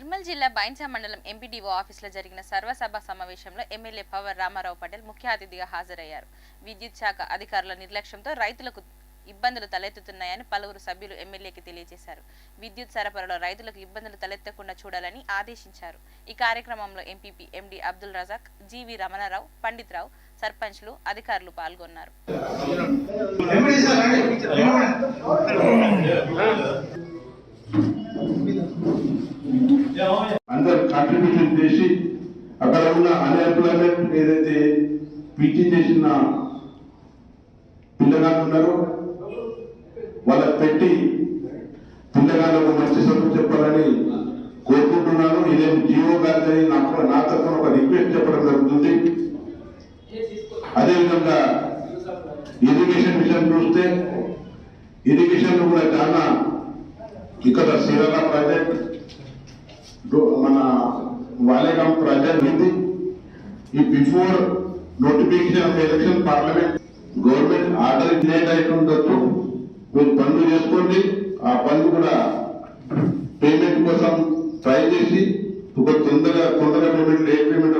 నిర్మల్ జిల్లా బైన్సా మండలం ఎంపీడీఓ ఆఫీసులో జరిగిన సర్వసభ సమావేశంలో ఎమ్మెల్యే పవర్ రామారావు పటేల్ ముఖ్య అతిథిగా హాజరయ్యారు. విద్యుత్ శాఖ అధికారుల నిర్లక్ష్యంతో రైతులకు ఇబ్బందులు తలెత్తుతున్నాయని పలువురు సభ్యులు ఎమ్మెల్యేకి తెలియజేశారు. విద్యుత్ సరఫరాలో రైతులకు ఇబ్బందులు తలెత్తకుండా చూడాలని ఆదేశించారు. ఈ కార్యక్రమంలో ఎంపీపీ ఎండీ అబ్దుల్ రజాక్, జీవి రమణారావు, పండిత్ రావు, సర్పంచ్లు, అధికారులు పాల్గొన్నారు. అందరు కాంట్రిబ్యూషన్ చేసి అక్కడ ఉన్న అన్ఎంప్లాయ్మెంట్ ఏదైతే పీజీ చేసిన పిల్లగాళ్ళు ఉన్నారో వాళ్ళకి పెట్టి పిల్లగాళ్ళకు మంచి చదువు చెప్పాలని కోరుకుంటున్నాను. ఇదేం జియో గారి నా తరఫున ఒక రిక్వెస్ట్ చెప్పడం జరుగుతుంది. అదేవిధంగా ఇరిగేషన్ విషయం చూస్తే ఇరిగేషన్ కూడా చాలా ఇక్కడ శ్రీరామ ప్రాజెక్ట్, మన వాలేగాం ప్రాజెక్ట్ ఉంది. ఈ before notification of election parliament government order late అయితుండొచ్చు. మీరు పనులు చేసుకోండి. ఆ పనులు కూడా పేమెంట్ కోసం ట్రై చేసి తొందరగా పేమెంట్ లేట్ పేమెంట్